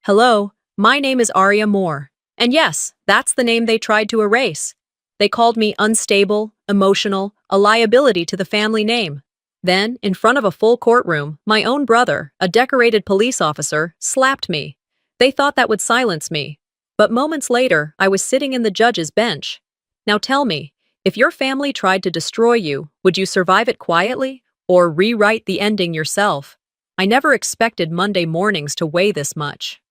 Hello, my name is Aria Moore. And yes, that's the name they tried to erase. They called me unstable, emotional, a liability to the family name. Then, in front of a full courtroom, my own brother, a decorated police officer, slapped me. They thought that would silence me. But moments later, I was sitting in the judge's bench. Now tell me, if your family tried to destroy you, would you survive it quietly or rewrite the ending yourself? I never expected Monday mornings to weigh this much.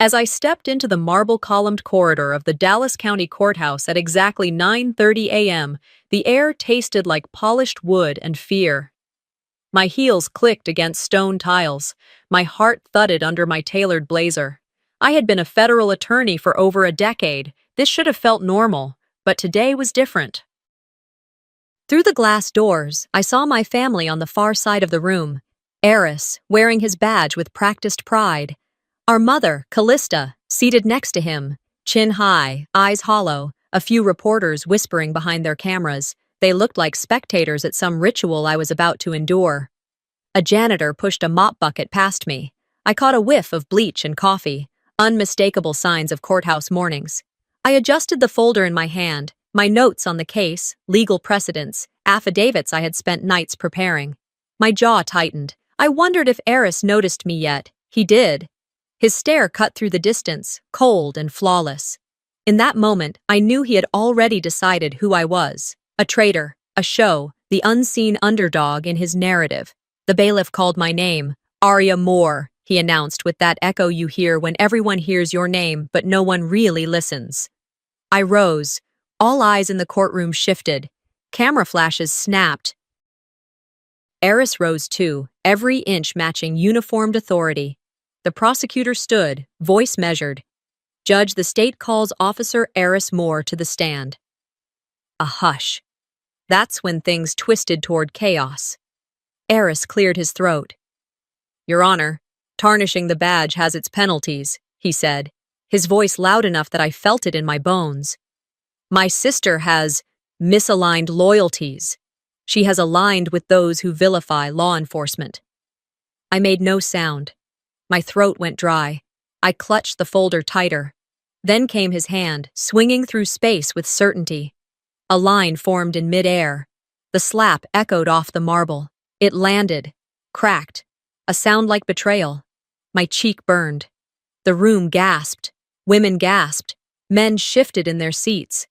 As I stepped into the marble-columned corridor of the Dallas County Courthouse at exactly 9:30 a.m., the air tasted like polished wood and fear. My heels clicked against stone tiles. My heart thudded under my tailored blazer. I had been a federal attorney for over a decade. This should have felt normal, but today was different. Through the glass doors, I saw my family on the far side of the room. Eris, wearing his badge with practiced pride. Our mother, Callista, seated next to him, chin high, eyes hollow, a few reporters whispering behind their cameras. They looked like spectators at some ritual I was about to endure. A janitor pushed a mop bucket past me. I caught a whiff of bleach and coffee, unmistakable signs of courthouse mornings. I adjusted the folder in my hand, my notes on the case, legal precedents, affidavits I had spent nights preparing. My jaw tightened. I wondered if Eris noticed me yet. He did. His stare cut through the distance, cold and flawless. In that moment, I knew he had already decided who I was. A traitor, a show, the unseen underdog in his narrative. The bailiff called my name. Aria Moore, he announced with that echo you hear when everyone hears your name but no one really listens. I rose. All eyes in the courtroom shifted. Camera flashes snapped. Eris rose too, every inch matching uniformed authority. The prosecutor stood, voice measured. Judge, the state calls Officer Eris Moore to the stand. A hush. That's when things twisted toward chaos. Eris cleared his throat. Your Honor, tarnishing the badge has its penalties, he said, his voice loud enough that I felt it in my bones. My sister has misaligned loyalties. She has aligned with those who vilify law enforcement. I made no sound. My throat went dry. I clutched the folder tighter. Then came his hand, swinging through space with certainty. A line formed in midair. The slap echoed off the marble. It landed, cracked, a sound like betrayal. My cheek burned. The room gasped. Women gasped. Men shifted in their seats.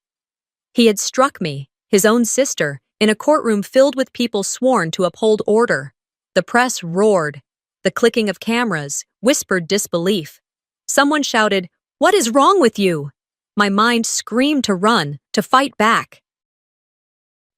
He had struck me, his own sister, in a courtroom filled with people sworn to uphold order. The press roared. The clicking of cameras whispered disbelief. Someone shouted, "What is wrong with you?" My mind screamed to run, to fight back.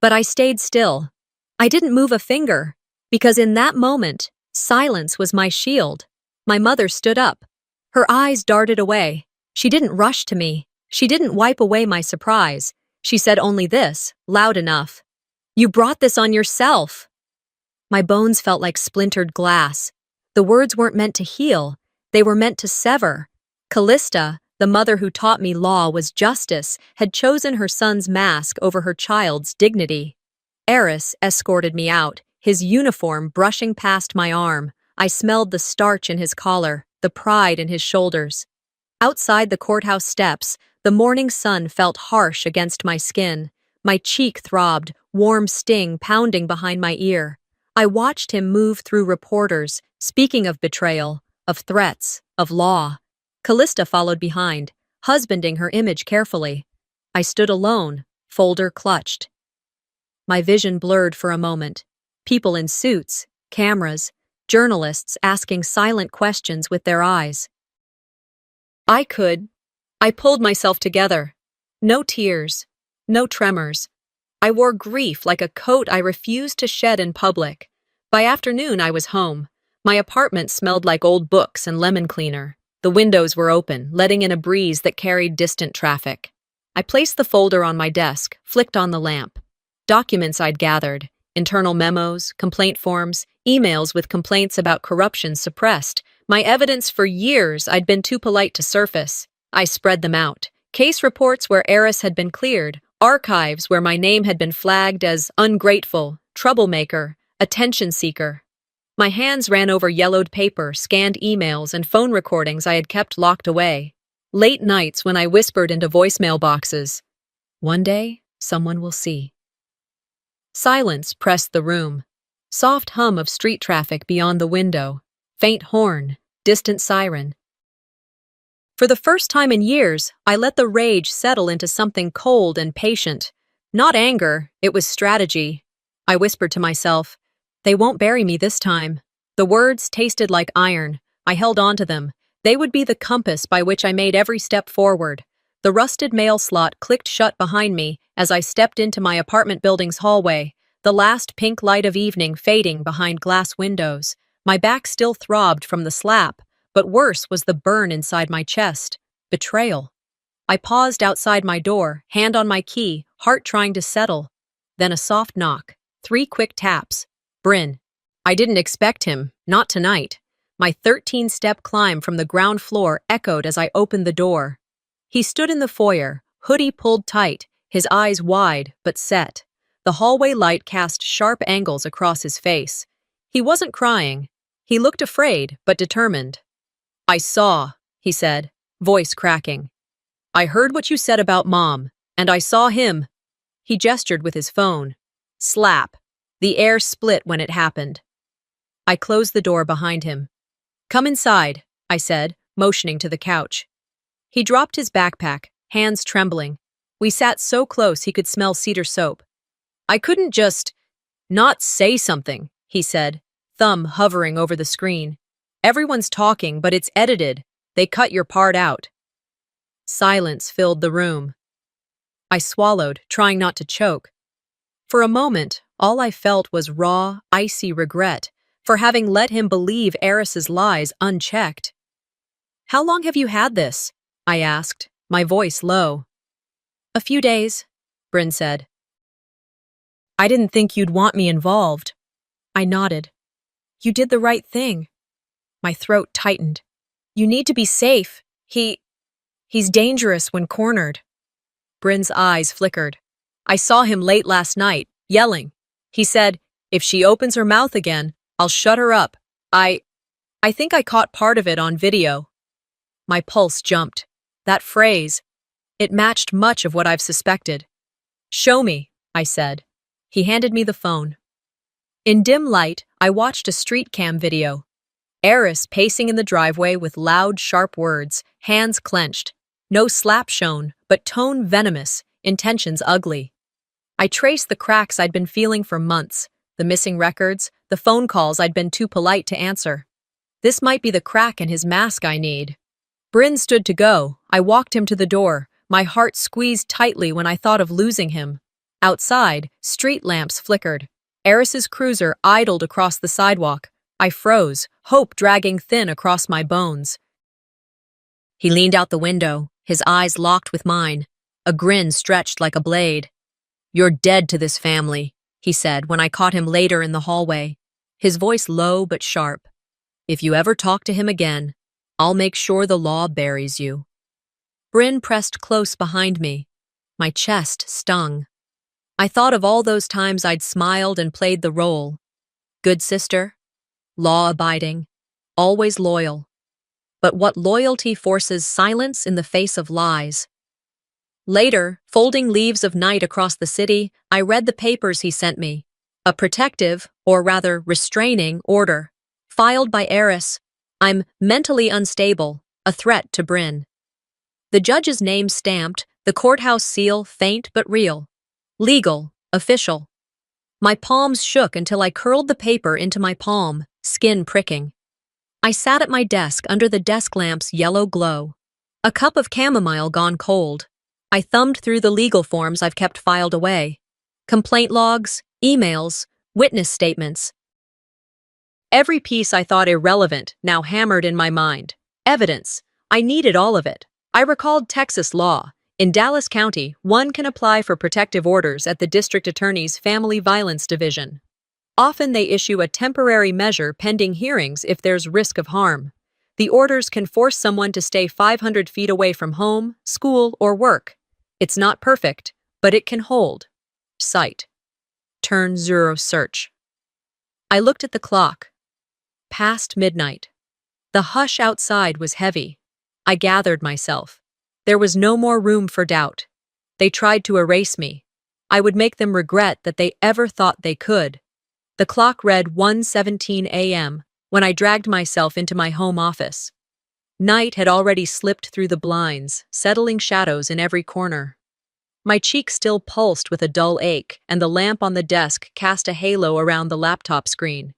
But I stayed still. I didn't move a finger, because in that moment, silence was my shield. My mother stood up. Her eyes darted away. She didn't rush to me. She didn't wipe away my surprise. She said only this, loud enough. "You brought this on yourself." My bones felt like splintered glass. The words weren't meant to heal. They were meant to sever. Callista, the mother who taught me law was justice, had chosen her son's mask over her child's dignity. Eris escorted me out, his uniform brushing past my arm. I smelled the starch in his collar, the pride in his shoulders. Outside the courthouse steps, the morning sun felt harsh against my skin. My cheek throbbed, warm sting pounding behind my ear. I watched him move through reporters, speaking of betrayal, of threats, of law. Callista followed behind, husbanding her image carefully. I stood alone, folder clutched. My vision blurred for a moment. People in suits, cameras, journalists asking silent questions with their eyes. I pulled myself together. No tears, no tremors. I wore grief like a coat I refused to shed in public. By afternoon, I was home. My apartment smelled like old books and lemon cleaner. The windows were open, letting in a breeze that carried distant traffic. I placed the folder on my desk, flicked on the lamp. Documents I'd gathered, internal memos, complaint forms, emails with complaints about corruption suppressed. My evidence for years I'd been too polite to surface. I spread them out. Case reports where Eris had been cleared, archives where my name had been flagged as ungrateful, troublemaker, attention seeker. My hands ran over yellowed paper, scanned emails, and phone recordings I had kept locked away. Late nights when I whispered into voicemail boxes, "One day, someone will see." Silence pressed the room. Soft hum of street traffic beyond the window. Faint horn, distant siren. For the first time in years, I let the rage settle into something cold and patient. Not anger, it was strategy. I whispered to myself, "They won't bury me this time." The words tasted like iron. I held on to them. They would be the compass by which I made every step forward. The rusted mail slot clicked shut behind me as I stepped into my apartment building's hallway, the last pink light of evening fading behind glass windows. My back still throbbed from the slap, but worse was the burn inside my chest. Betrayal. I paused outside my door, hand on my key, heart trying to settle. Then a soft knock. 3 quick taps. Bryn. I didn't expect him, not tonight. My 13-step climb from the ground floor echoed as I opened the door. He stood in the foyer, hoodie pulled tight, his eyes wide but set. The hallway light cast sharp angles across his face. He wasn't crying. He looked afraid but determined. "I saw," he said, voice cracking. "I heard what you said about Mom, and I saw him." He gestured with his phone. Slap. The air split when it happened. I closed the door behind him. "Come inside," I said, motioning to the couch. He dropped his backpack, hands trembling. We sat so close he could smell cedar soap. "I couldn't just not say something," he said, thumb hovering over the screen. "Everyone's talking, but it's edited. They cut your part out." Silence filled the room. I swallowed, trying not to choke. For a moment, all I felt was raw, icy regret for having let him believe Eris's lies unchecked. "How long have you had this?" I asked, my voice low. "A few days," Bryn said. "I didn't think you'd want me involved." I nodded. "You did the right thing." My throat tightened. "You need to be safe. He's dangerous when cornered." Bryn's eyes flickered. "I saw him late last night, yelling. He said, 'If she opens her mouth again, I'll shut her up.' I think I caught part of it on video." My pulse jumped. That phrase, it matched much of what I've suspected. "Show me," I said. He handed me the phone. In dim light, I watched a street cam video. Eris pacing in the driveway with loud, sharp words, hands clenched. No slap shown, but tone venomous, intentions ugly. I traced the cracks I'd been feeling for months, the missing records, the phone calls I'd been too polite to answer. This might be the crack in his mask I need. Bryn stood to go. I walked him to the door, my heart squeezed tightly when I thought of losing him. Outside, street lamps flickered. Eris's cruiser idled across the sidewalk. I froze, hope dragging thin across my bones. He leaned out the window, his eyes locked with mine, a grin stretched like a blade. "You're dead to this family," he said when I caught him later in the hallway, his voice low but sharp. "If you ever talk to him again, I'll make sure the law buries you." Bryn pressed close behind me. My chest stung. I thought of all those times I'd smiled and played the role. Good sister, law-abiding, always loyal. But what loyalty forces silence in the face of lies? Later, folding leaves of night across the city, I read the papers he sent me. A protective, or rather restraining, order. Filed by Eris. I'm mentally unstable, a threat to Bryn. The judge's name stamped, the courthouse seal faint but real. Legal, official. My palms shook until I curled the paper into my palm, skin pricking. I sat at my desk under the desk lamp's yellow glow. A cup of chamomile gone cold. I thumbed through the legal forms I've kept filed away. Complaint logs, emails, witness statements. Every piece I thought irrelevant now hammered in my mind. Evidence. I needed all of it. I recalled Texas law. In Dallas County, one can apply for protective orders at the district attorney's Family Violence Division. Often they issue a temporary measure pending hearings if there's risk of harm. The orders can force someone to stay 500 feet away from home, school, or work. It's not perfect, but it can hold. Cite. Turn 0 search. I looked at the clock. past midnight. The hush outside was heavy. I gathered myself. There was no more room for doubt. They tried to erase me. I would make them regret that they ever thought they could. The clock read 1:17 a.m. when I dragged myself into my home office. Night had already slipped through the blinds, settling shadows in every corner. My cheek still pulsed with a dull ache, and the lamp on the desk cast a halo around the laptop screen.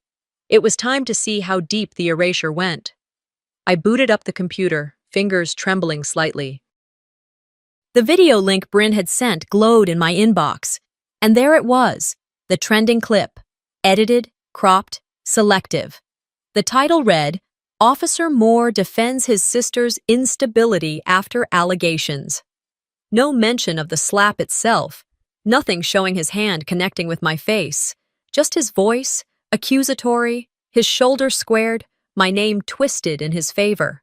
It was time to see how deep the erasure went. I booted up the computer, fingers trembling slightly. The video link Bryn had sent glowed in my inbox, and there it was, the trending clip, edited, cropped, selective. The title read, "Officer Moore defends his sister's instability after allegations." No mention of the slap itself, nothing showing his hand connecting with my face, just his voice, accusatory, his shoulders squared, my name twisted in his favor.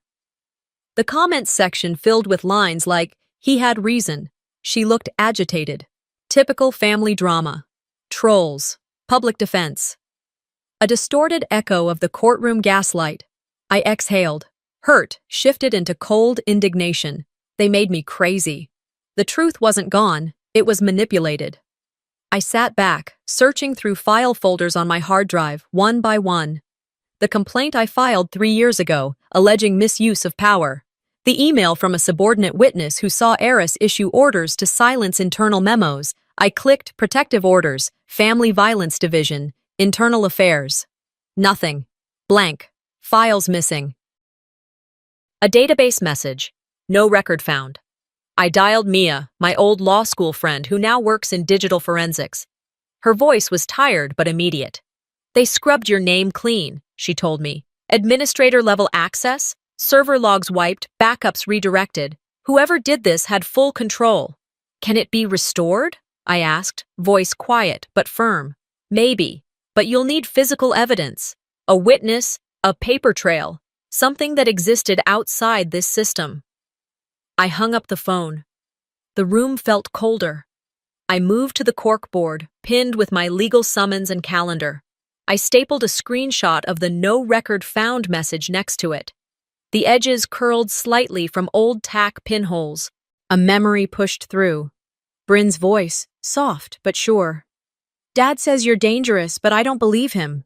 The comments section filled with lines like, "He had reason," "She looked agitated," "Typical family drama," "Trolls," "Public defense." A distorted echo of the courtroom gaslight. I exhaled. Hurt shifted into cold indignation. They made me crazy. The truth wasn't gone, it was manipulated. I sat back, searching through file folders on my hard drive, one by one. The complaint I filed 3 years ago, alleging misuse of power. The email from a subordinate witness who saw Eris issue orders to silence internal memos. I clicked Protective Orders, Family Violence Division, Internal Affairs. Nothing. Blank. Files missing. A database message. No record found. I dialed Mia, my old law school friend who now works in digital forensics. Her voice was tired but immediate. "They scrubbed your name clean," she told me. "Administrator-level access, server logs wiped, backups redirected. Whoever did this had full control." "Can it be restored?" I asked, voice quiet but firm. "Maybe, but you'll need physical evidence. A witness, a paper trail, something that existed outside this system." I hung up the phone. The room felt colder. I moved to the corkboard, pinned with my legal summons and calendar. I stapled a screenshot of the "No record found" message next to it. The edges curled slightly from old tack pinholes. A memory pushed through. Bryn's voice, soft but sure. "Dad says you're dangerous, but I don't believe him."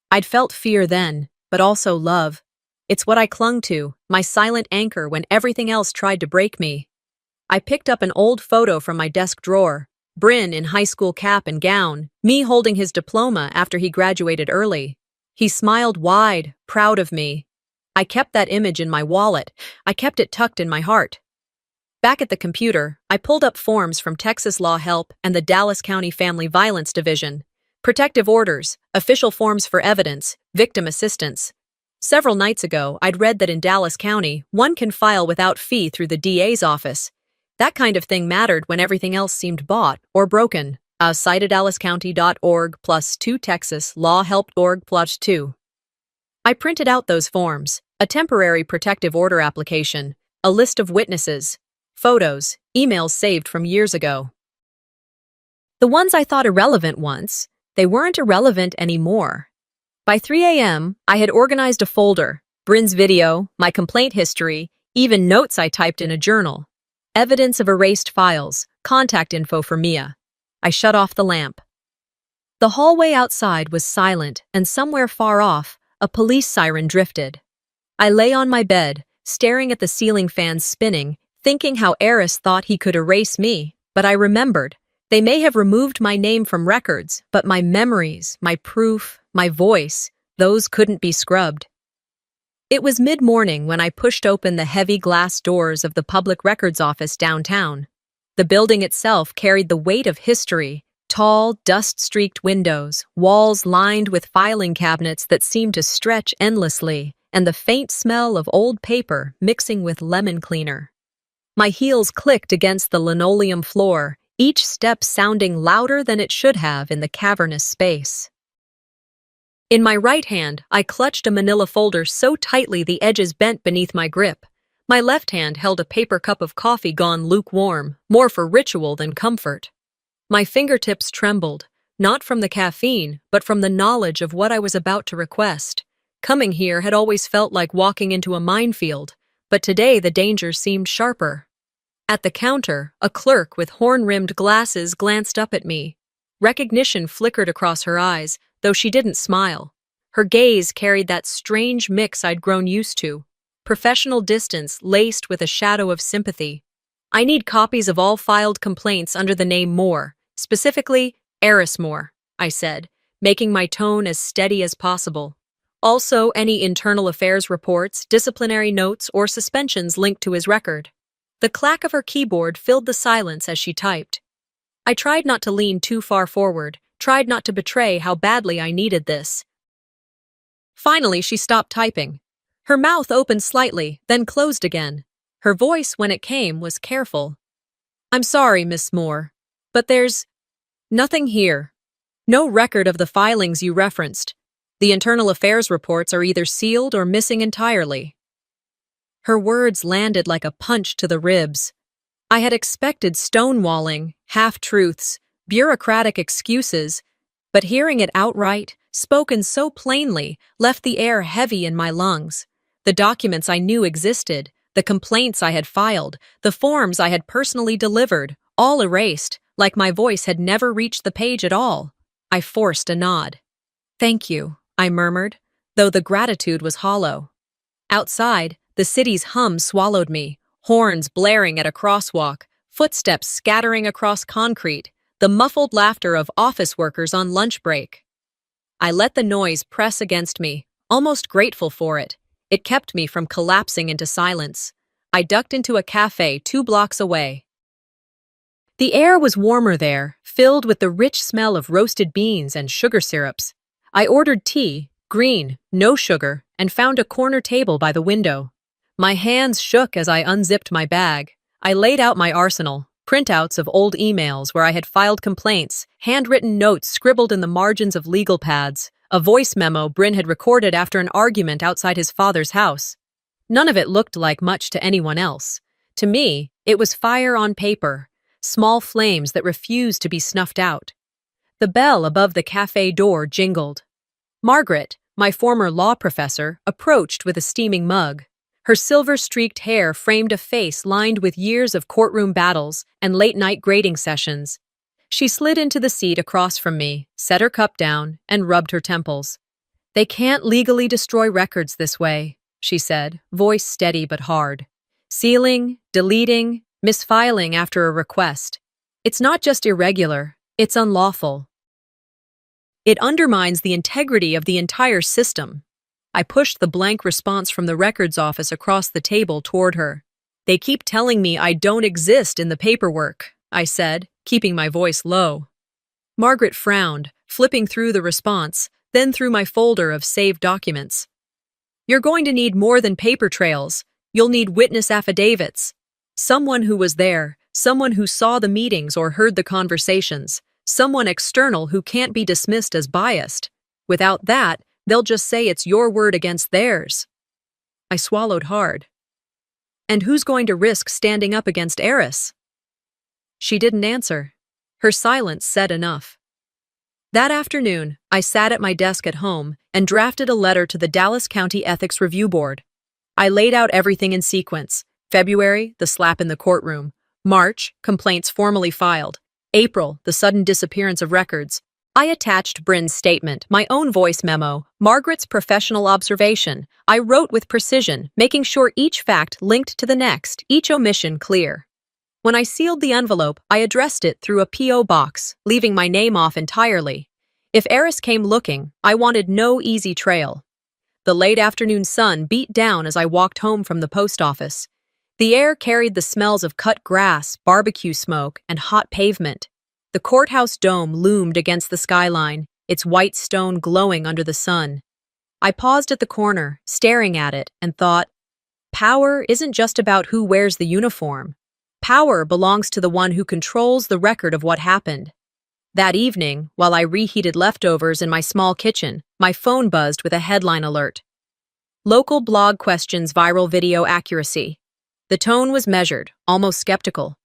I'd felt fear then, but also love. It's what I clung to, my silent anchor when everything else tried to break me. I picked up an old photo from my desk drawer. Bryn in high school cap and gown, me holding his diploma after he graduated early. He smiled wide, proud of me. I kept that image in my wallet. I kept it tucked in my heart. Back at the computer, I pulled up forms from Texas Law Help and the Dallas County Family Violence Division. Protective orders, official forms for evidence, victim assistance. Several nights ago, I'd read that in Dallas County, one can file without fee through the DA's office. That kind of thing mattered when everything else seemed bought or broken. Cited dallascounty.org +2 Texas lawhelp.org +2. I printed out those forms, a temporary protective order application, a list of witnesses, photos, emails saved from years ago. The ones I thought irrelevant once, they weren't irrelevant anymore. By 3 a.m., I had organized a folder, Bryn's video, my complaint history, even notes I typed in a journal. Evidence of erased files, contact info for Mia. I shut off the lamp. The hallway outside was silent, and somewhere far off, a police siren drifted. I lay on my bed, staring at the ceiling fans spinning, thinking how Eris thought he could erase me, but I remembered. They may have removed my name from records, but my memories, my proof, my voice, those couldn't be scrubbed. It was mid-morning when I pushed open the heavy glass doors of the public records office downtown. The building itself carried the weight of history, tall, dust-streaked windows, walls lined with filing cabinets that seemed to stretch endlessly, and the faint smell of old paper mixing with lemon cleaner. My heels clicked against the linoleum floor, each step sounding louder than it should have in the cavernous space. In my right hand, I clutched a manila folder so tightly the edges bent beneath my grip. My left hand held a paper cup of coffee gone lukewarm, more for ritual than comfort. My fingertips trembled, not from the caffeine, but from the knowledge of what I was about to request. Coming here had always felt like walking into a minefield, but today the danger seemed sharper. At the counter, a clerk with horn-rimmed glasses glanced up at me. Recognition flickered across her eyes, though she didn't smile. Her gaze carried that strange mix I'd grown used to, professional distance laced with a shadow of sympathy. I need copies of all filed complaints under the name Moore, specifically Eris Moore, I said, making my tone as steady as possible. Also, any internal affairs reports, disciplinary notes, or suspensions linked to his record. The clack of her keyboard filled the silence as she typed. I tried not to lean too far forward, tried not to betray how badly I needed this. Finally, she stopped typing. Her mouth opened slightly, then closed again. Her voice, when it came, was careful. "I'm sorry, Miss Moore, but there's nothing here. No record of the filings you referenced. The internal affairs reports are either sealed or missing entirely." Her words landed like a punch to the ribs. I had expected stonewalling, half-truths, bureaucratic excuses, but hearing it outright, spoken so plainly, left the air heavy in my lungs. The documents I knew existed, the complaints I had filed, the forms I had personally delivered, all erased, like my voice had never reached the page at all. I forced a nod. "Thank you," I murmured, though the gratitude was hollow. Outside, the city's hum swallowed me, horns blaring at a crosswalk, footsteps scattering across concrete, the muffled laughter of office workers on lunch break. I let the noise press against me, almost grateful for it. It kept me from collapsing into silence. I ducked into a cafe 2 blocks away. The air was warmer there, filled with the rich smell of roasted beans and sugar syrups. I ordered tea, green, no sugar, and found a corner table by the window. My hands shook as I unzipped my bag. I laid out my arsenal, printouts of old emails where I had filed complaints, handwritten notes scribbled in the margins of legal pads, a voice memo Bryn had recorded after an argument outside his father's house. None of it looked like much to anyone else. To me, it was fire on paper, small flames that refused to be snuffed out. The bell above the cafe door jingled. Margaret, my former law professor, approached with a steaming mug. Her silver-streaked hair framed a face lined with years of courtroom battles and late-night grading sessions. She slid into the seat across from me, set her cup down, and rubbed her temples. "They can't legally destroy records this way," she said, voice steady but hard. "Sealing, deleting, misfiling after a request. It's not just irregular, it's unlawful. It undermines the integrity of the entire system." I pushed the blank response from the records office across the table toward her. "They keep telling me I don't exist in the paperwork," I said, keeping my voice low. Margaret frowned, flipping through the response, then through my folder of saved documents. "You're going to need more than paper trails. You'll need witness affidavits. Someone who was there, someone who saw the meetings or heard the conversations, someone external who can't be dismissed as biased. Without that, they'll just say it's your word against theirs." I swallowed hard. "And who's going to risk standing up against Eris?" She didn't answer. Her silence said enough. That afternoon, I sat at my desk at home and drafted a letter to the Dallas County Ethics Review Board. I laid out everything in sequence. February, the slap in the courtroom. March, complaints formally filed. April, the sudden disappearance of records. I attached Bryn's statement, my own voice memo, Margaret's professional observation. I wrote with precision, making sure each fact linked to the next, each omission clear. When I sealed the envelope, I addressed it through a P.O. box, leaving my name off entirely. If Eris came looking, I wanted no easy trail. The late afternoon sun beat down as I walked home from the post office. The air carried the smells of cut grass, barbecue smoke, and hot pavement. The courthouse dome loomed against the skyline, its white stone glowing under the sun. I paused at the corner, staring at it, and thought, power isn't just about who wears the uniform. Power belongs to the one who controls the record of what happened. That evening, while I reheated leftovers in my small kitchen, my phone buzzed with a headline alert. Local blog questions viral video accuracy. The tone was measured, almost skeptical.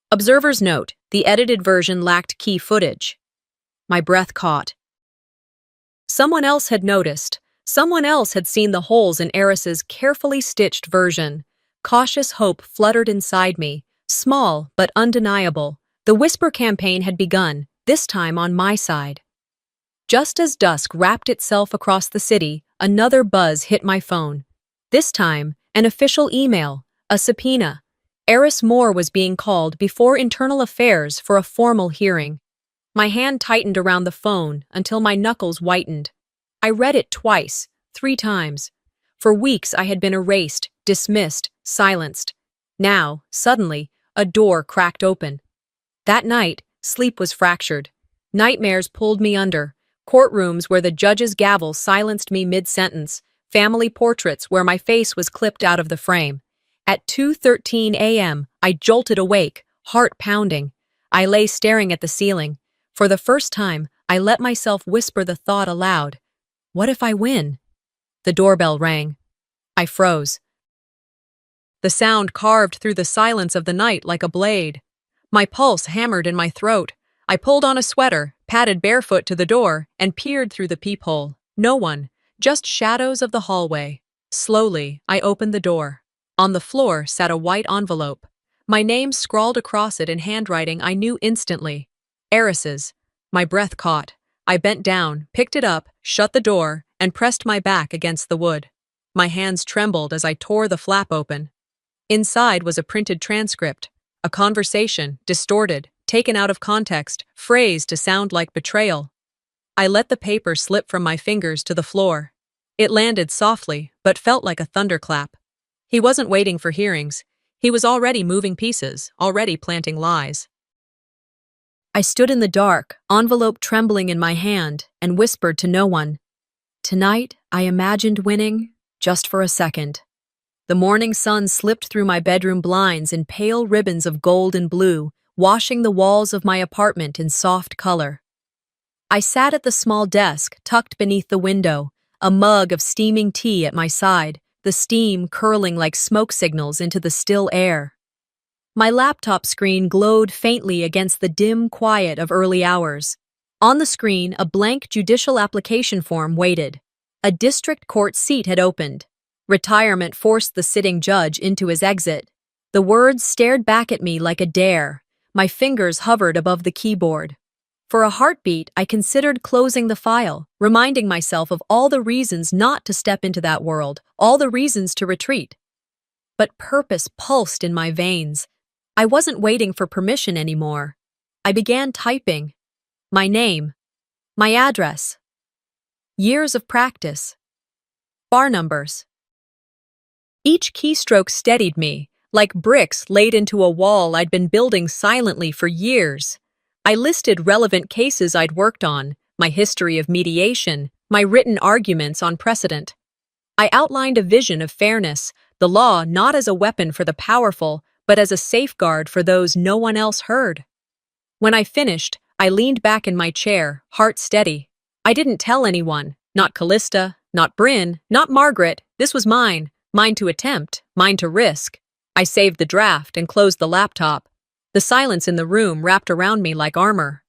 Observers note, the edited version lacked key footage. My breath caught. Someone else had noticed. Someone else had seen the holes in Eris's carefully stitched version. Cautious hope fluttered inside me, small but undeniable. The Whisper campaign had begun, this time on my side. Just as dusk wrapped itself across the city, another buzz hit my phone. This time, an official email, a subpoena. Eris Moore was being called before Internal Affairs for a formal hearing. My hand tightened around the phone until my knuckles whitened. I read it twice, 3 times. For weeks I had been erased, dismissed, silenced. Now, suddenly, a door cracked open. That night, sleep was fractured. Nightmares pulled me under. Courtrooms where the judge's gavel silenced me mid-sentence. Family portraits where my face was clipped out of the frame. At 2:13 a.m., I jolted awake, heart pounding. I lay staring at the ceiling. For the first time, I let myself whisper the thought aloud. What if I win? The doorbell rang. I froze. The sound carved through the silence of the night like a blade. My pulse hammered in my throat. I pulled on a sweater, padded barefoot to the door, and peered through the peephole. No one, just shadows of the hallway. Slowly, I opened the door. On the floor sat a white envelope. My name scrawled across it in handwriting I knew instantly. Eris's. My breath caught. I bent down, picked it up, shut the door, and pressed my back against the wood. My hands trembled as I tore the flap open. Inside was a printed transcript. A conversation, distorted, taken out of context, phrased to sound like betrayal. I let the paper slip from my fingers to the floor. It landed softly, but felt like a thunderclap. He wasn't waiting for hearings. He was already moving pieces, already planting lies. I stood in the dark, envelope trembling in my hand, and whispered to no one. Tonight, I imagined winning, just for a second. The morning sun slipped through my bedroom blinds in pale ribbons of gold and blue, washing the walls of my apartment in soft color. I sat at the small desk tucked beneath the window, a mug of steaming tea at my side, the steam curling like smoke signals into the still air. My laptop screen glowed faintly against the dim quiet of early hours. On the screen, a blank judicial application form waited. A district court seat had opened. Retirement forced the sitting judge into his exit. The words stared back at me like a dare. My fingers hovered above the keyboard. For a heartbeat, I considered closing the file, reminding myself of all the reasons not to step into that world, all the reasons to retreat. But purpose pulsed in my veins. I wasn't waiting for permission anymore. I began typing. My name. My address. Years of practice. Bar numbers. Each keystroke steadied me, like bricks laid into a wall I'd been building silently for years. I listed relevant cases I'd worked on, my history of mediation, my written arguments on precedent. I outlined a vision of fairness, the law not as a weapon for the powerful, but as a safeguard for those no one else heard. When I finished, I leaned back in my chair, heart steady. I didn't tell anyone, not Callista, not Bryn, not Margaret. This was mine, mine to attempt, mine to risk. I saved the draft and closed the laptop. The silence in the room wrapped around me like armor.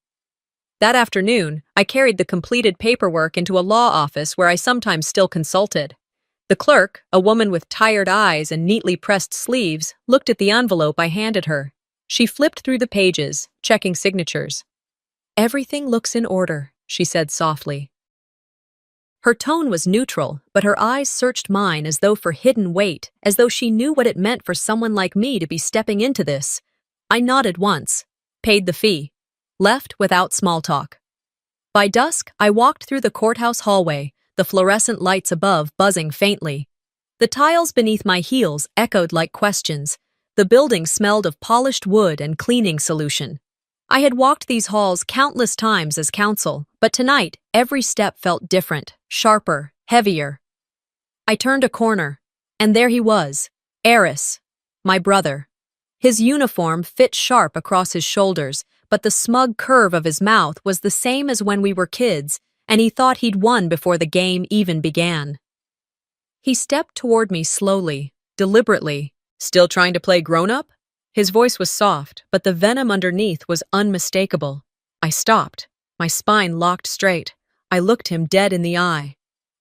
That afternoon, I carried the completed paperwork into a law office where I sometimes still consulted. The clerk, a woman with tired eyes and neatly pressed sleeves, looked at the envelope I handed her. She flipped through the pages, checking signatures. "Everything looks in order," she said softly. Her tone was neutral, but her eyes searched mine as though for hidden weight, as though she knew what it meant for someone like me to be stepping into this. I nodded once, paid the fee, left without small talk. By dusk, I walked through the courthouse hallway, the fluorescent lights above buzzing faintly. The tiles beneath my heels echoed like questions. The building smelled of polished wood and cleaning solution. I had walked these halls countless times as counsel, but tonight, every step felt different, sharper, heavier. I turned a corner, and there he was, Eris, my brother. His uniform fit sharp across his shoulders, but the smug curve of his mouth was the same as when we were kids, and he thought he'd won before the game even began. He stepped toward me slowly, deliberately. "Still trying to play grown-up?" His voice was soft, but the venom underneath was unmistakable. I stopped, my spine locked straight. I looked him dead in the eye.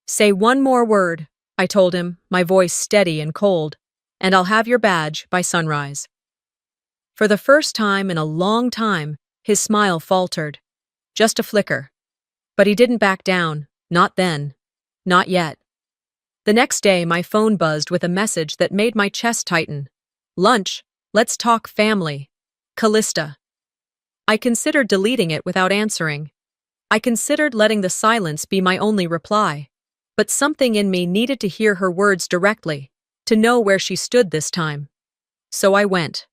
Say one more word, I told him, my voice steady and cold, and I'll have your badge by sunrise. For the first time in a long time, his smile faltered. Just a flicker. But he didn't back down. Not then. Not yet. The next day, my phone buzzed with a message that made my chest tighten. Lunch. Let's talk family. Callista. I considered deleting it without answering. I considered letting the silence be my only reply. But something in me needed to hear her words directly, to know where she stood this time. So I went.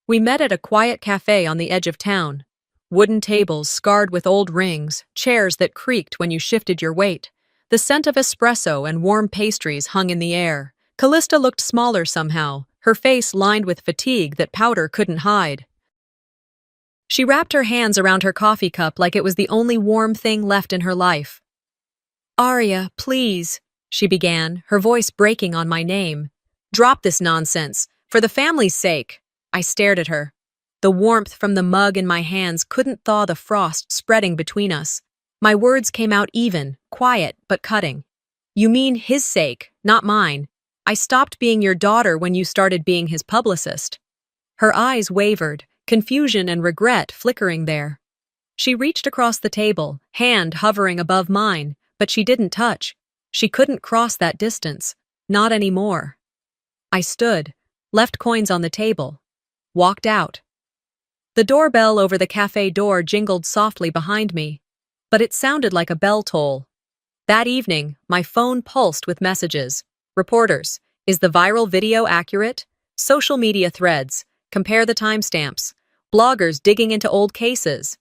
We met at a quiet cafe on the edge of town. Wooden tables scarred with old rings, chairs that creaked when you shifted your weight. The scent of espresso and warm pastries hung in the air. Callista looked smaller somehow, her face lined with fatigue that powder couldn't hide. She wrapped her hands around her coffee cup like it was the only warm thing left in her life. "Arya, please," she began, her voice breaking on my name. "Drop this nonsense, for the family's sake." I stared at her. The warmth from the mug in my hands couldn't thaw the frost spreading between us. My words came out even, quiet, but cutting. "You mean his sake, not mine. I stopped being your daughter when you started being his publicist." Her eyes wavered, confusion and regret flickering there. She reached across the table, hand hovering above mine, but she didn't touch. She couldn't cross that distance. Not anymore. I stood, left coins on the table, walked out. The doorbell over the cafe door jingled softly behind me, but it sounded like a bell toll. That evening, my phone pulsed with messages. Reporters, is the viral video accurate? Social media threads, compare the timestamps. Bloggers digging into old cases.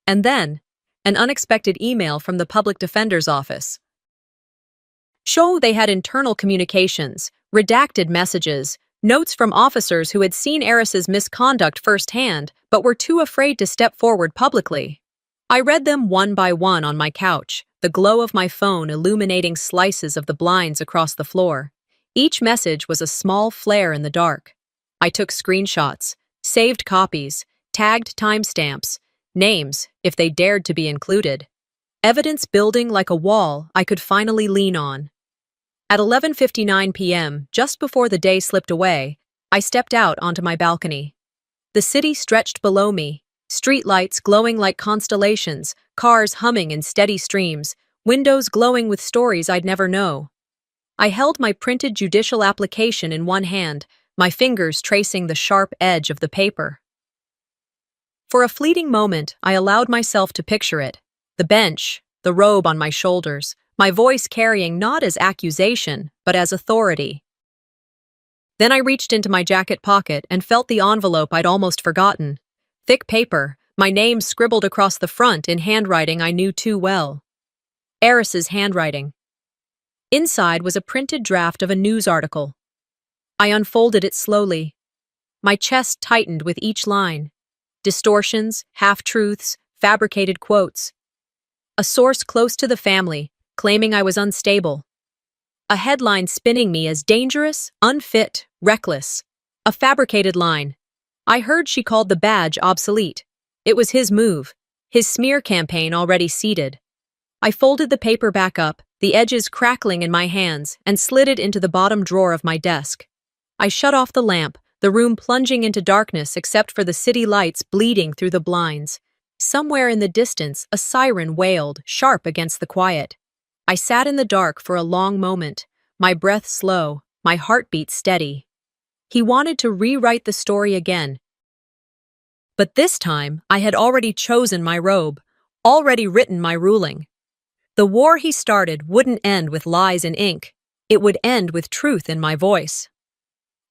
And then, an unexpected email from the public defender's office. Show they had internal communications, redacted messages, notes from officers who had seen Eris's misconduct firsthand but were too afraid to step forward publicly. I read them one by one on my couch, the glow of my phone illuminating slices of the blinds across the floor. Each message was a small flare in the dark. I took screenshots, saved copies, tagged timestamps, names, if they dared to be included. Evidence building like a wall I could finally lean on. At 11:59 p.m., just before the day slipped away, I stepped out onto my balcony. The city stretched below me, streetlights glowing like constellations, cars humming in steady streams, windows glowing with stories I'd never know. I held my printed judicial application in one hand, my fingers tracing the sharp edge of the paper. For a fleeting moment, I allowed myself to picture it. The bench, the robe on my shoulders, my voice carrying not as accusation, but as authority. Then I reached into my jacket pocket and felt the envelope I'd almost forgotten. Thick paper, my name scribbled across the front in handwriting I knew too well. Eris's handwriting. Inside was a printed draft of a news article. I unfolded it slowly. My chest tightened with each line. Distortions, half-truths, fabricated quotes. A source close to the family, claiming I was unstable. A headline spinning me as dangerous, unfit, reckless. A fabricated line. I heard she called the badge obsolete. It was his move, his smear campaign already seeded. I folded the paper back up, the edges crackling in my hands, and slid it into the bottom drawer of my desk. I shut off the lamp, the room plunging into darkness except for the city lights bleeding through the blinds. Somewhere in the distance, a siren wailed, sharp against the quiet. I sat in the dark for a long moment, my breath slow, my heartbeat steady. He wanted to rewrite the story again. But this time, I had already chosen my robe, already written my ruling. The war he started wouldn't end with lies in ink. It would end with truth in my voice.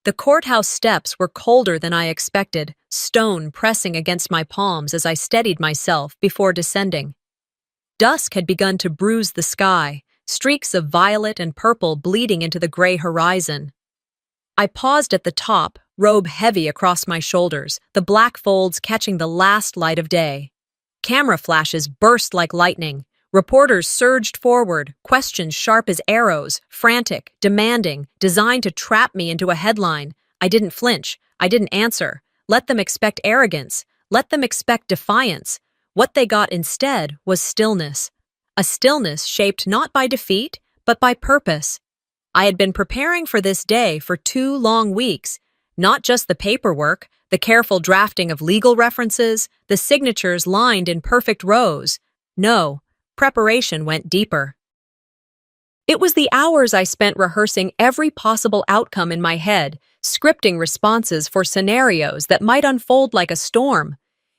The courthouse steps were colder than I expected, stone pressing against my palms as I steadied myself before descending. Dusk had begun to bruise the sky, streaks of violet and purple bleeding into the gray horizon. I paused at the top, robe heavy across my shoulders, the black folds catching the last light of day. Camera flashes burst like lightning. Reporters surged forward, questions sharp as arrows, frantic, demanding, designed to trap me into a headline. I didn't flinch. I didn't answer. Let them expect arrogance. Let them expect defiance. What they got instead was stillness. A stillness shaped not by defeat, but by purpose. I had been preparing for this day for 2 long weeks, not just the paperwork, the careful drafting of legal references, the signatures lined in perfect rows. No, preparation went deeper. It was the hours I spent rehearsing every possible outcome in my head, scripting responses for scenarios that might unfold like a storm.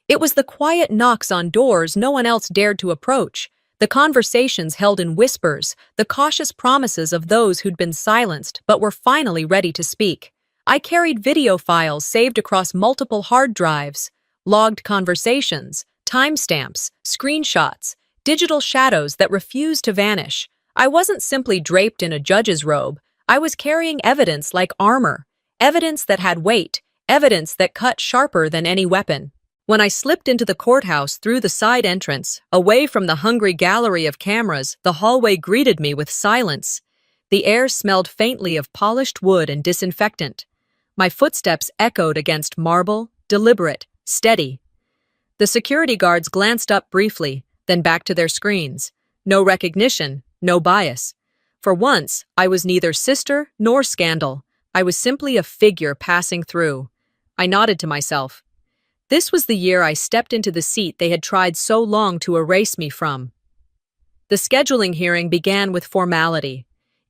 It was the quiet knocks on doors no one else dared to approach, the conversations held in whispers, the cautious promises of those who'd been silenced but were finally ready to speak. I carried video files saved across multiple hard drives, logged conversations, timestamps, screenshots, digital shadows that refused to vanish. I wasn't simply draped in a judge's robe. I was carrying evidence like armor, evidence that had weight, evidence that cut sharper than any weapon. When I slipped into the courthouse through the side entrance, away from the hungry gallery of cameras, the hallway greeted me with silence. The air smelled faintly of polished wood and disinfectant. My footsteps echoed against marble, deliberate, steady. The security guards glanced up briefly, then back to their screens. No recognition, no bias. For once, I was neither sister nor scandal. I was simply a figure passing through. I nodded to myself. This was the year I stepped into the seat they had tried so long to erase me from. The scheduling hearing began with formality.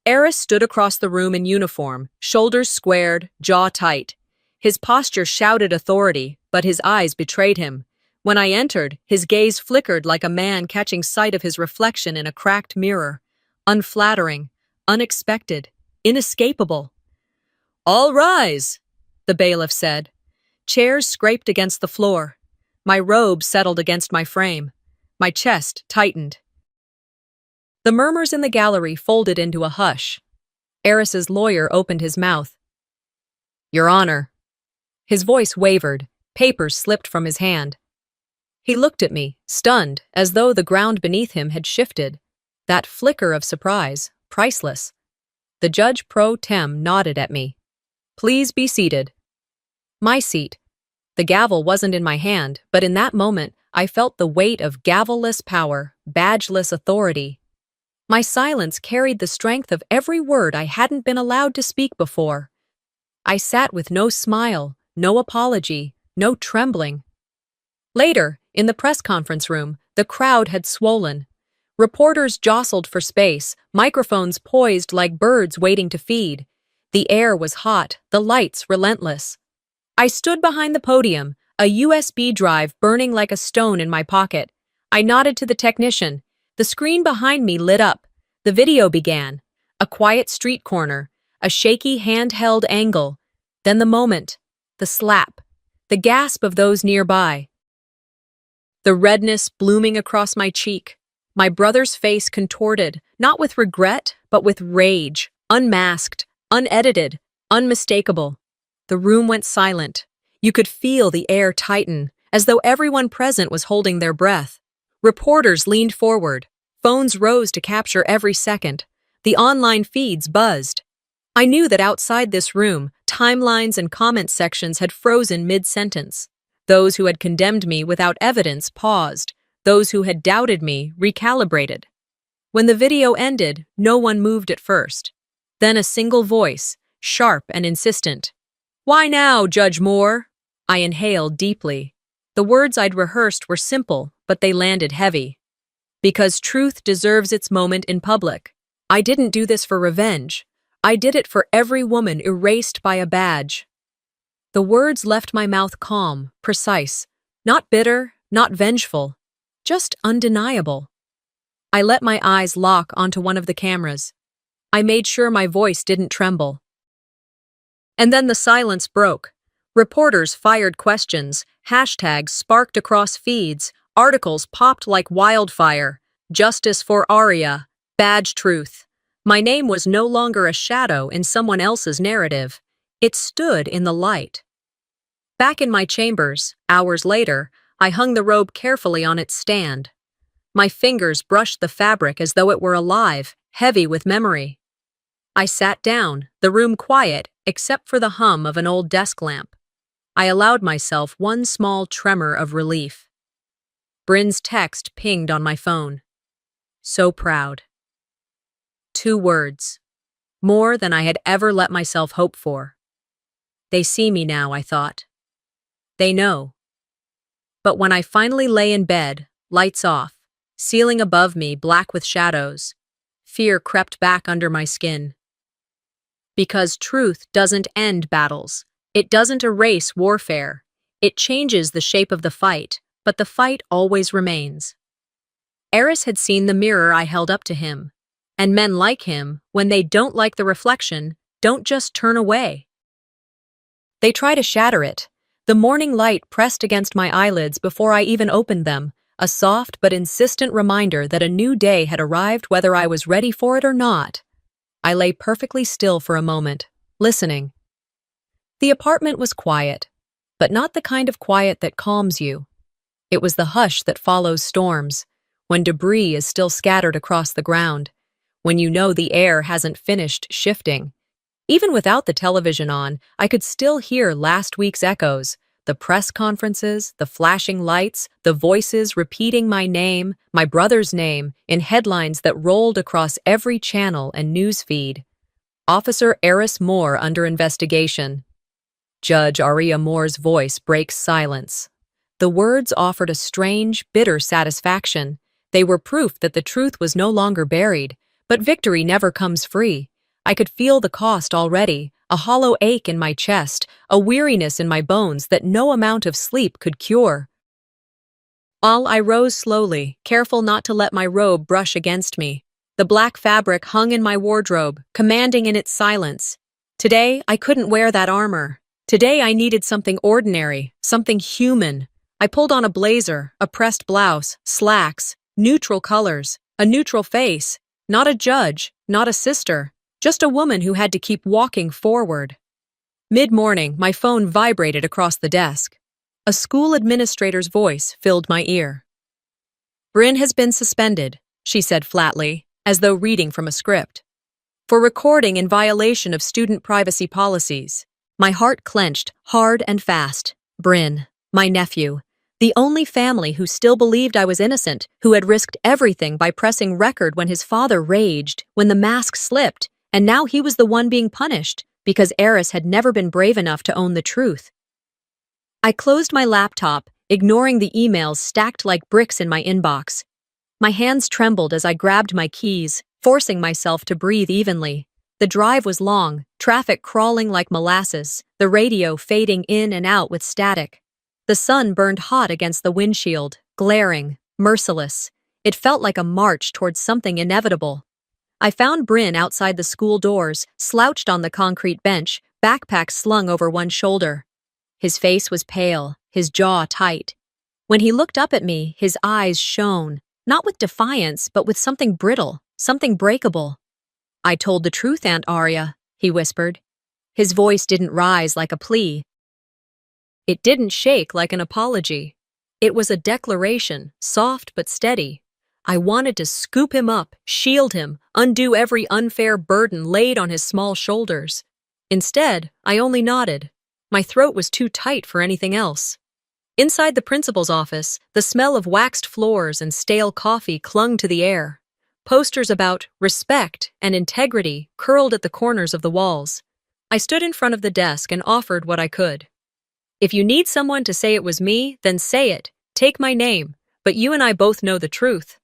Eris stood across the room in uniform, shoulders squared, jaw tight. His posture shouted authority, but his eyes betrayed him. When I entered, his gaze flickered like a man catching sight of his reflection in a cracked mirror. Unflattering, unexpected, inescapable. "All rise," the bailiff said. Chairs scraped against the floor. My robe settled against my frame. My chest tightened. The murmurs in the gallery folded into a hush. Eris's lawyer opened his mouth. "Your Honor." His voice wavered. Papers slipped from his hand. He looked at me, stunned, as though the ground beneath him had shifted. That flicker of surprise, priceless. The judge pro tem nodded at me. "Please be seated." My seat. The gavel wasn't in my hand, but in that moment, I felt the weight of gavel-less power, badgeless authority. My silence carried the strength of every word I hadn't been allowed to speak before. I sat with no smile, no apology, no trembling. Later, in the press conference room, the crowd had swollen. Reporters jostled for space, microphones poised like birds waiting to feed. The air was hot, the lights relentless. I stood behind the podium, a USB drive burning like a stone in my pocket. I nodded to the technician. The screen behind me lit up. The video began. A quiet street corner, a shaky handheld angle. Then the moment, the slap, the gasp of those nearby. The redness blooming across my cheek. My brother's face contorted, not with regret, but with rage, unmasked, unedited, unmistakable. The room went silent. You could feel the air tighten, as though everyone present was holding their breath. Reporters leaned forward. Phones rose to capture every second. The online feeds buzzed. I knew that outside this room, timelines and comment sections had frozen mid-sentence. Those who had condemned me without evidence paused. Those who had doubted me recalibrated. When the video ended, no one moved at first. Then a single voice, sharp and insistent. "Why now, Judge Moore?" I inhaled deeply. The words I'd rehearsed were simple, but they landed heavy. Because truth deserves its moment in public. I didn't do this for revenge. I did it for every woman erased by a badge. The words left my mouth calm, precise, not bitter, not vengeful, just undeniable. I let my eyes lock onto one of the cameras. I made sure my voice didn't tremble. And then the silence broke. Reporters fired questions, hashtags sparked across feeds, articles popped like wildfire. Justice for Aria, badge truth. My name was no longer a shadow in someone else's narrative. It stood in the light. Back in my chambers, hours later, I hung the robe carefully on its stand. My fingers brushed the fabric as though it were alive, heavy with memory. I sat down, the room quiet, except for the hum of an old desk lamp. I allowed myself one small tremor of relief. Bryn's text pinged on my phone. So proud. 2 words. More than I had ever let myself hope for. They see me now, I thought. They know. But when I finally lay in bed, lights off, ceiling above me black with shadows, fear crept back under my skin. Because truth doesn't end battles. It doesn't erase warfare. It changes the shape of the fight, but the fight always remains. Eris had seen the mirror I held up to him. And men like him, when they don't like the reflection, don't just turn away. They try to shatter it. The morning light pressed against my eyelids before I even opened them, a soft but insistent reminder that a new day had arrived whether I was ready for it or not. I lay perfectly still for a moment, listening. The apartment was quiet, but not the kind of quiet that calms you. It was the hush that follows storms, when debris is still scattered across the ground, when you know the air hasn't finished shifting. Even without the television on, I could still hear last week's echoes, the press conferences, the flashing lights, the voices repeating my name, my brother's name, in headlines that rolled across every channel and news feed. Officer Eris Moore under investigation. Judge Aria Moore's voice breaks silence. The words offered a strange, bitter satisfaction. They were proof that the truth was no longer buried, but victory never comes free. I could feel the cost already, a hollow ache in my chest, a weariness in my bones that no amount of sleep could cure. I rose slowly, careful not to let my robe brush against me. The black fabric hung in my wardrobe, commanding in its silence. Today, I couldn't wear that armor. Today, I needed something ordinary, something human. I pulled on a blazer, a pressed blouse, slacks, neutral colors, a neutral face. Not a judge, not a sister, just a woman who had to keep walking forward. Mid-morning, my phone vibrated across the desk. A school administrator's voice filled my ear. "Bryn has been suspended," she said flatly, as though reading from a script, "for recording in violation of student privacy policies." My heart clenched, hard and fast. Bryn, my nephew, the only family who still believed I was innocent, who had risked everything by pressing record when his father raged, when the mask slipped, and now he was the one being punished, because Eris had never been brave enough to own the truth. I closed my laptop, ignoring the emails stacked like bricks in my inbox. My hands trembled as I grabbed my keys, forcing myself to breathe evenly. The drive was long, traffic crawling like molasses, the radio fading in and out with static. The sun burned hot against the windshield, glaring, merciless. It felt like a march towards something inevitable. I found Bryn outside the school doors, slouched on the concrete bench, backpack slung over one shoulder. His face was pale, his jaw tight. When he looked up at me, his eyes shone, not with defiance, but with something brittle, something breakable. "I told the truth, Aunt Aria," he whispered. His voice didn't rise like a plea. It didn't shake like an apology. It was a declaration, soft but steady. I wanted to scoop him up, shield him, undo every unfair burden laid on his small shoulders. Instead, I only nodded. My throat was too tight for anything else. Inside the principal's office, the smell of waxed floors and stale coffee clung to the air. Posters about respect and integrity curled at the corners of the walls. I stood in front of the desk and offered what I could. "If you need someone to say it was me, then say it. Take my name, but you and I both know the truth."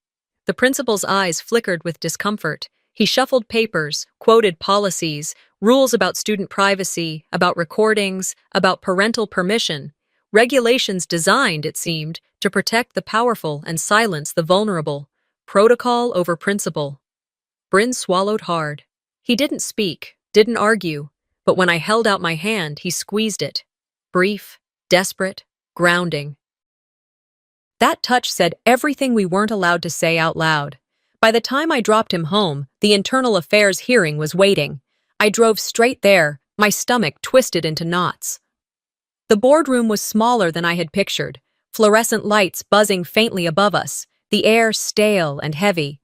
The principal's eyes flickered with discomfort. He shuffled papers, quoted policies, rules about student privacy, about recordings, about parental permission, regulations designed, it seemed, to protect the powerful and silence the vulnerable. Protocol over principle. Bryn swallowed hard. He didn't speak, didn't argue, but when I held out my hand, he squeezed it. Brief, desperate, grounding. That touch said everything we weren't allowed to say out loud. By the time I dropped him home, the internal affairs hearing was waiting. I drove straight there, my stomach twisted into knots. The boardroom was smaller than I had pictured, fluorescent lights buzzing faintly above us, the air stale and heavy.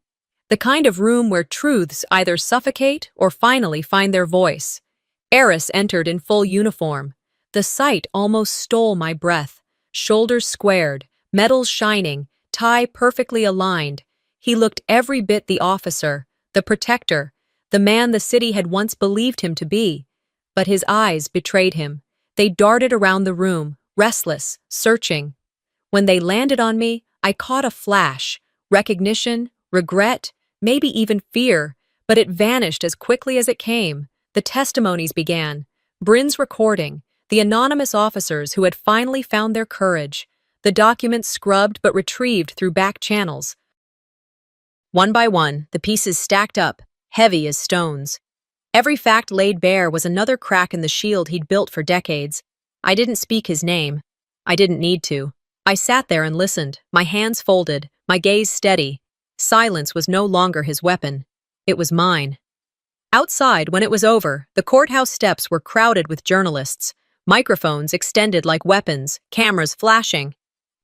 The kind of room where truths either suffocate or finally find their voice. Eris entered in full uniform. The sight almost stole my breath. Shoulders squared, medals shining, tie perfectly aligned. He looked every bit the officer, the protector, the man the city had once believed him to be. But his eyes betrayed him. They darted around the room, restless, searching. When they landed on me, I caught a flash, recognition, regret, maybe even fear, but it vanished as quickly as it came. The testimonies began. Bryn's recording, the anonymous officers who had finally found their courage, the documents scrubbed but retrieved through back channels. One by one, the pieces stacked up, heavy as stones. Every fact laid bare was another crack in the shield he'd built for decades. I didn't speak his name. I didn't need to. I sat there and listened, my hands folded, my gaze steady. Silence was no longer his weapon. It was mine. Outside, when it was over, the courthouse steps were crowded with journalists, microphones extended like weapons, cameras flashing.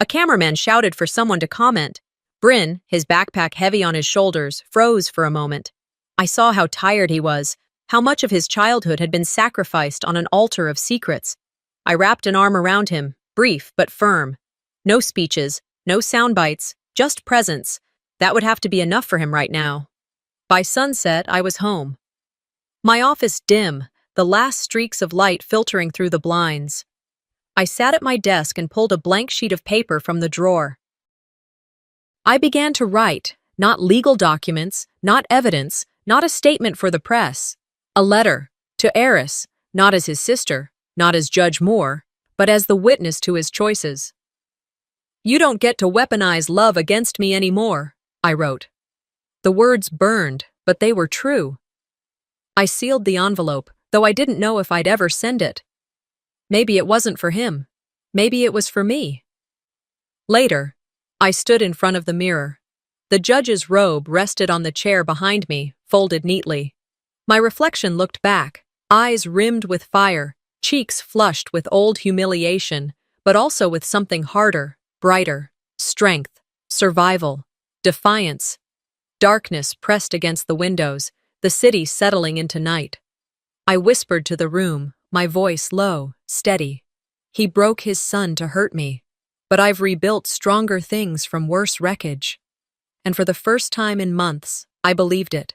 A cameraman shouted for someone to comment. Bryn, his backpack heavy on his shoulders, froze for a moment. I saw how tired he was, how much of his childhood had been sacrificed on an altar of secrets. I wrapped an arm around him, brief but firm. No speeches, no sound bites, just presence. That would have to be enough for him right now. By sunset, I was home. My office dim, the last streaks of light filtering through the blinds. I sat at my desk and pulled a blank sheet of paper from the drawer. I began to write, not legal documents, not evidence, not a statement for the press. A letter, to Eris, not as his sister, not as Judge Moore, but as the witness to his choices. "You don't get to weaponize love against me anymore," I wrote. The words burned, but they were true. I sealed the envelope, though I didn't know if I'd ever send it. Maybe it wasn't for him. Maybe it was for me. Later, I stood in front of the mirror. The judge's robe rested on the chair behind me, folded neatly. My reflection looked back, eyes rimmed with fire, cheeks flushed with old humiliation, but also with something harder, brighter, strength, survival, defiance. Darkness pressed against the windows, the city settling into night. I whispered to the room, my voice low, steady. He broke his son to hurt me, but I've rebuilt stronger things from worse wreckage. And for the first time in months, I believed it.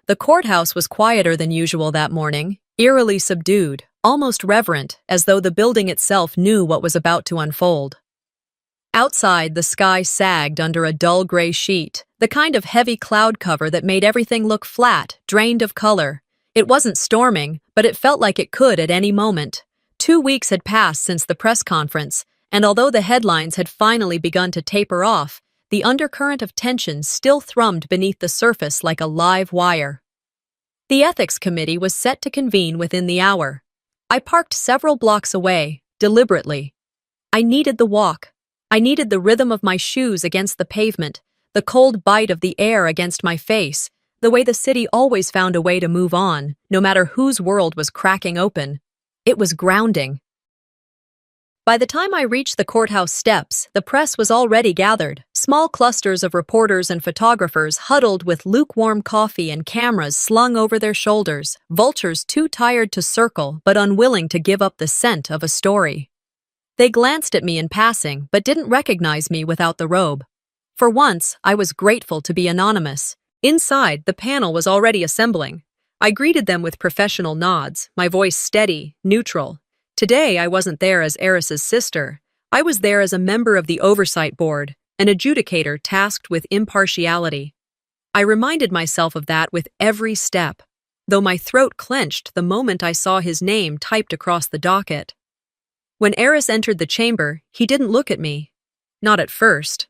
The courthouse was quieter than usual that morning, eerily subdued, almost reverent, as though the building itself knew what was about to unfold. Outside, the sky sagged under a dull gray sheet, the kind of heavy cloud cover that made everything look flat, drained of color. It wasn't storming, but it felt like it could at any moment. 2 weeks had passed since the press conference, and although the headlines had finally begun to taper off, the undercurrent of tension still thrummed beneath the surface like a live wire. The ethics committee was set to convene within the hour. I parked several blocks away, deliberately. I needed the walk. I needed the rhythm of my shoes against the pavement, the cold bite of the air against my face, the way the city always found a way to move on, no matter whose world was cracking open. It was grounding. By the time I reached the courthouse steps, the press was already gathered, small clusters of reporters and photographers huddled with lukewarm coffee and cameras slung over their shoulders, vultures too tired to circle but unwilling to give up the scent of a story. They glanced at me in passing but didn't recognize me without the robe. For once, I was grateful to be anonymous. Inside, the panel was already assembling. I greeted them with professional nods, my voice steady, neutral. Today, I wasn't there as Eris's sister. I was there as a member of the oversight board, an adjudicator tasked with impartiality. I reminded myself of that with every step, though my throat clenched the moment I saw his name typed across the docket. When Eris entered the chamber, he didn't look at me. Not at first.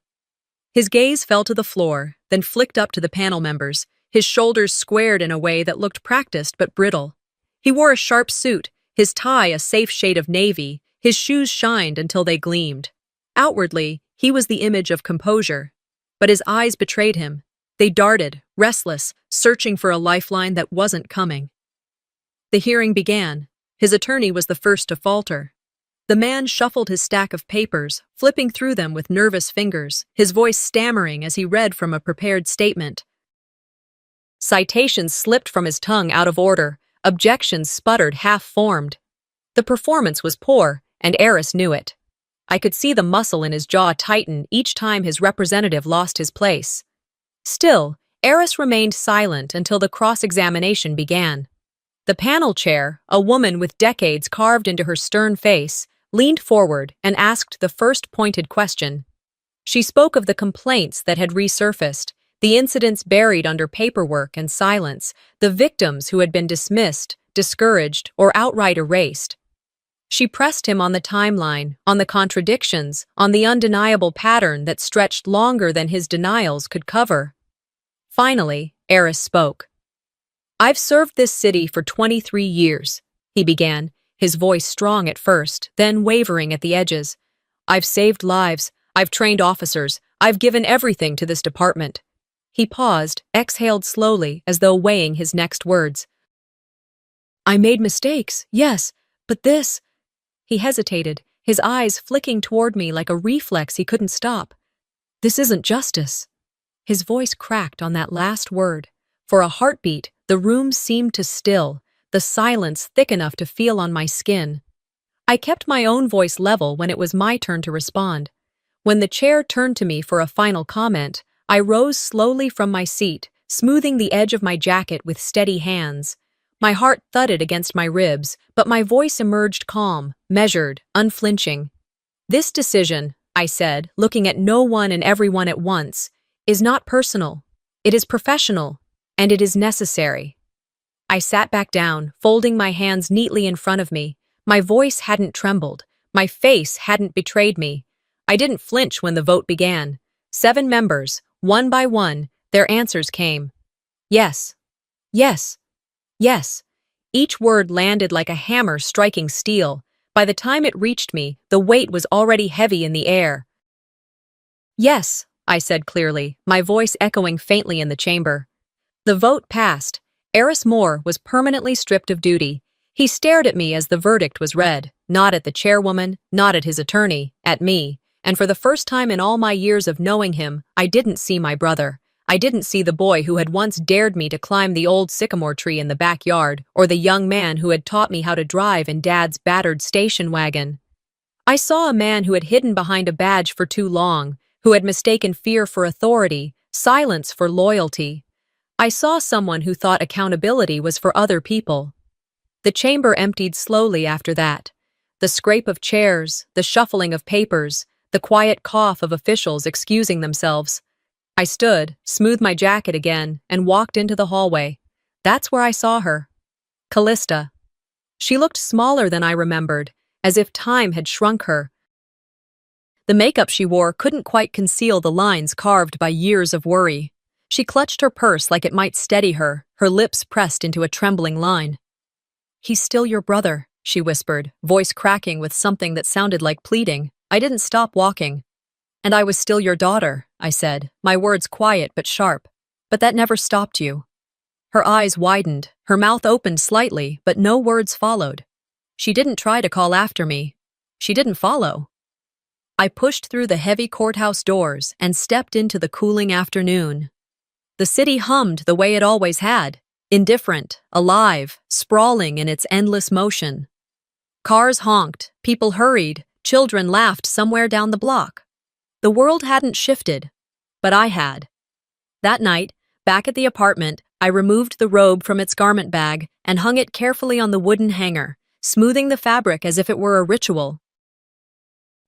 His gaze fell to the floor, then flicked up to the panel members, his shoulders squared in a way that looked practiced but brittle. He wore a sharp suit, his tie a safe shade of navy, his shoes shined until they gleamed. Outwardly, he was the image of composure. But his eyes betrayed him. They darted, restless, searching for a lifeline that wasn't coming. The hearing began. His attorney was the first to falter. The man shuffled his stack of papers, flipping through them with nervous fingers, his voice stammering as he read from a prepared statement. Citations slipped from his tongue out of order. Objections sputtered half-formed. The performance was poor, and Eris knew it. I could see the muscle in his jaw tighten each time his representative lost his place. Still, Eris remained silent until the cross-examination began. The panel chair, a woman with decades carved into her stern face, leaned forward and asked the first pointed question. She spoke of the complaints that had resurfaced, the incidents buried under paperwork and silence, the victims who had been dismissed, discouraged, or outright erased. She pressed him on the timeline, on the contradictions, on the undeniable pattern that stretched longer than his denials could cover. Finally, Eris spoke. "I've served this city for 23 years, he began, his voice strong at first, then wavering at the edges. "I've saved lives, I've trained officers, I've given everything to this department." He paused, exhaled slowly, as though weighing his next words. "I made mistakes, yes, but this—" He hesitated, his eyes flicking toward me like a reflex he couldn't stop. "This isn't justice." His voice cracked on that last word. For a heartbeat, the room seemed to still, the silence thick enough to feel on my skin. I kept my own voice level when it was my turn to respond. When the chair turned to me for a final comment, I rose slowly from my seat, smoothing the edge of my jacket with steady hands. My heart thudded against my ribs, but my voice emerged calm, measured, unflinching. "This decision," I said, looking at no one and everyone at once, "is not personal. It is professional, and it is necessary." I sat back down, folding my hands neatly in front of me. My voice hadn't trembled. My face hadn't betrayed me. I didn't flinch when the vote began. 7 members, one by one, their answers came. Yes. Yes. Yes. Each word landed like a hammer striking steel. By the time it reached me, the weight was already heavy in the air. "Yes," I said clearly, my voice echoing faintly in the chamber. The vote passed. Eris Moore was permanently stripped of duty. He stared at me as the verdict was read, not at the chairwoman, not at his attorney, at me. And for the first time in all my years of knowing him, I didn't see my brother. I didn't see the boy who had once dared me to climb the old sycamore tree in the backyard, or the young man who had taught me how to drive in Dad's battered station wagon. I saw a man who had hidden behind a badge for too long, who had mistaken fear for authority, silence for loyalty. I saw someone who thought accountability was for other people. The chamber emptied slowly after that. The scrape of chairs, the shuffling of papers, the quiet cough of officials excusing themselves. I stood, smoothed my jacket again, and walked into the hallway. That's where I saw her. Callista. She looked smaller than I remembered, as if time had shrunk her. The makeup she wore couldn't quite conceal the lines carved by years of worry. She clutched her purse like it might steady her, her lips pressed into a trembling line. "He's still your brother," she whispered, voice cracking with something that sounded like pleading. I didn't stop walking. "And I was still your daughter," I said, my words quiet but sharp. "But that never stopped you." Her eyes widened, her mouth opened slightly, but no words followed. She didn't try to call after me. She didn't follow. I pushed through the heavy courthouse doors and stepped into the cooling afternoon. The city hummed the way it always had, indifferent, alive, sprawling in its endless motion. Cars honked, people hurried, children laughed somewhere down the block. The world hadn't shifted, but I had. That night, back at the apartment, I removed the robe from its garment bag and hung it carefully on the wooden hanger, smoothing the fabric as if it were a ritual.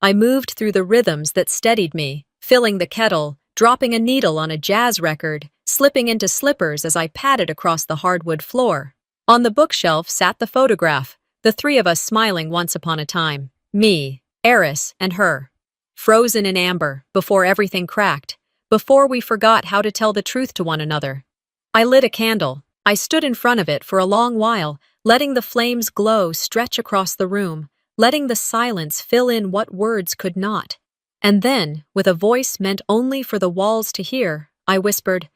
I moved through the rhythms that steadied me, filling the kettle, dropping a needle on a jazz record, slipping into slippers as I padded across the hardwood floor. On the bookshelf sat the photograph, the 3 of us smiling once upon a time. Me, Eris, and her. Frozen in amber, before everything cracked, before we forgot how to tell the truth to one another. I lit a candle. I stood in front of it for a long while, letting the flames glow stretch across the room, letting the silence fill in what words could not. And then, with a voice meant only for the walls to hear, I whispered,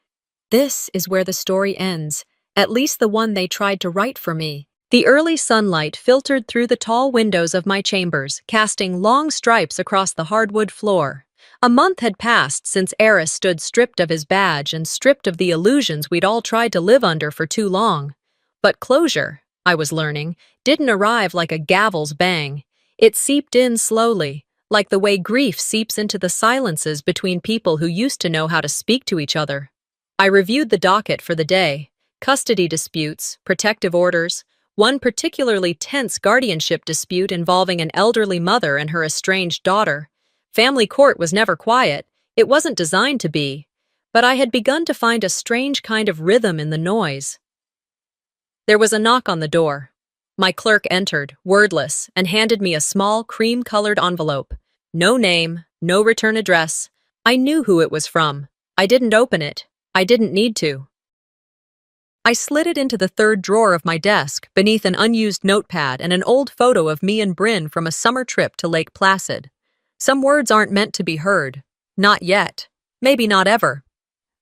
"This is where the story ends, at least the one they tried to write for me." The early sunlight filtered through the tall windows of my chambers, casting long stripes across the hardwood floor. A month had passed since Eris stood stripped of his badge and stripped of the illusions we'd all tried to live under for too long. But closure, I was learning, didn't arrive like a gavel's bang. It seeped in slowly, like the way grief seeps into the silences between people who used to know how to speak to each other. I reviewed the docket for the day: custody disputes, protective orders, one particularly tense guardianship dispute involving an elderly mother and her estranged daughter. Family court was never quiet. It wasn't designed to be. But I had begun to find a strange kind of rhythm in the noise. There was a knock on the door. My clerk entered, wordless, and handed me a small, cream-colored envelope. No name, no return address. I knew who it was from. I didn't open it. I didn't need to. I slid it into the third drawer of my desk, beneath an unused notepad and an old photo of me and Bryn from a summer trip to Lake Placid. Some words aren't meant to be heard. Not yet. Maybe not ever.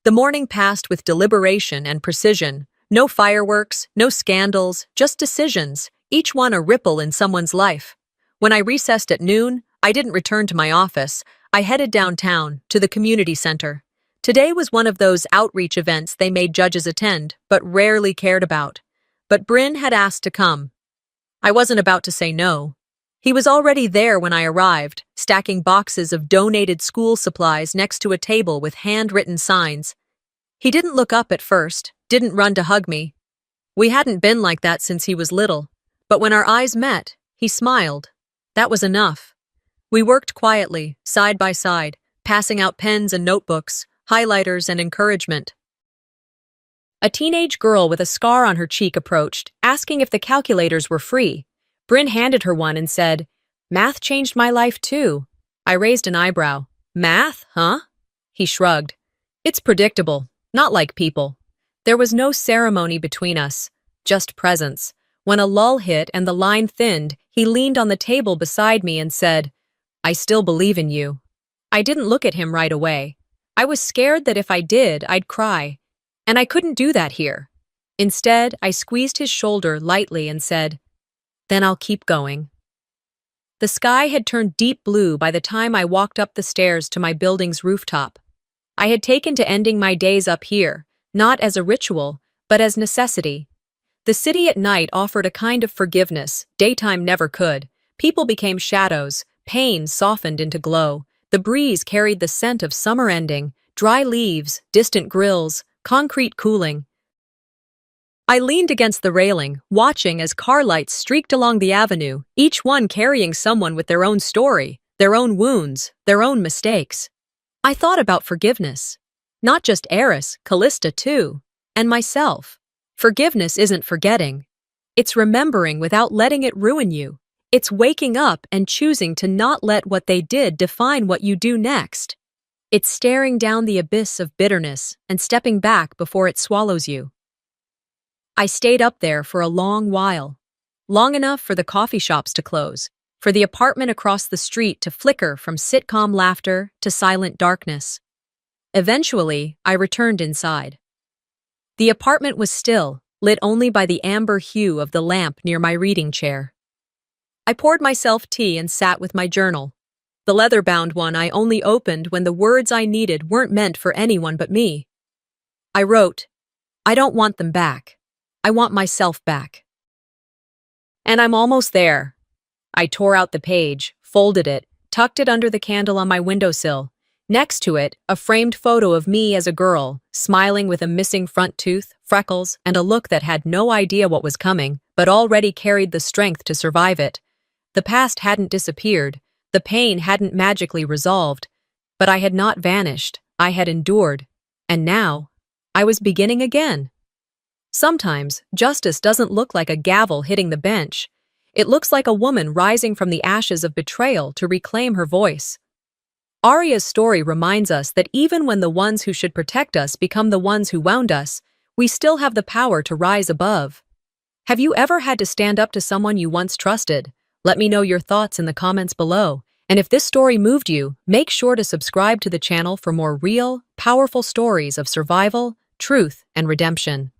The morning passed with deliberation and precision. No fireworks, no scandals, just decisions, each one a ripple in someone's life. When I recessed at noon, I didn't return to my office. I headed downtown, to the community center. Today was one of those outreach events they made judges attend, but rarely cared about. But Bryn had asked to come. I wasn't about to say no. He was already there when I arrived, stacking boxes of donated school supplies next to a table with handwritten signs. He didn't look up at first, didn't run to hug me. We hadn't been like that since he was little, but when our eyes met, he smiled. That was enough. We worked quietly, side by side, passing out pens and notebooks, highlighters and encouragement. A teenage girl with a scar on her cheek approached, asking if the calculators were free. Bryn handed her one and said, "Math changed my life too." I raised an eyebrow. "Math, huh?" He shrugged. "It's predictable, not like people." There was no ceremony between us, just presence. When a lull hit and the line thinned, he leaned on the table beside me and said, "I still believe in you." I didn't look at him right away. I was scared that if I did, I'd cry. And I couldn't do that here. Instead, I squeezed his shoulder lightly and said, "Then I'll keep going." The sky had turned deep blue by the time I walked up the stairs to my building's rooftop. I had taken to ending my days up here, not as a ritual, but as necessity. The city at night offered a kind of forgiveness daytime never could. People became shadows, pain softened into glow. The breeze carried the scent of summer ending, dry leaves, distant grills, concrete cooling. I leaned against the railing, watching as car lights streaked along the avenue, each one carrying someone with their own story, their own wounds, their own mistakes. I thought about forgiveness. Not just Eris, Callista too, and myself. Forgiveness isn't forgetting. It's remembering without letting it ruin you. It's waking up and choosing to not let what they did define what you do next. It's staring down the abyss of bitterness and stepping back before it swallows you. I stayed up there for a long while. Long enough for the coffee shops to close, for the apartment across the street to flicker from sitcom laughter to silent darkness. Eventually, I returned inside. The apartment was still, lit only by the amber hue of the lamp near my reading chair. I poured myself tea and sat with my journal. The leather-bound one I only opened when the words I needed weren't meant for anyone but me. I wrote, "I don't want them back. I want myself back." And I'm almost there. I tore out the page, folded it, tucked it under the candle on my windowsill. Next to it, a framed photo of me as a girl, smiling with a missing front tooth, freckles, and a look that had no idea what was coming, but already carried the strength to survive it. The past hadn't disappeared, the pain hadn't magically resolved, but I had not vanished, I had endured, and now, I was beginning again. Sometimes, justice doesn't look like a gavel hitting the bench. It looks like a woman rising from the ashes of betrayal to reclaim her voice. Arya's story reminds us that even when the ones who should protect us become the ones who wound us, we still have the power to rise above. Have you ever had to stand up to someone you once trusted? Let me know your thoughts in the comments below. And if this story moved you, make sure to subscribe to the channel for more real, powerful stories of survival, truth, and redemption.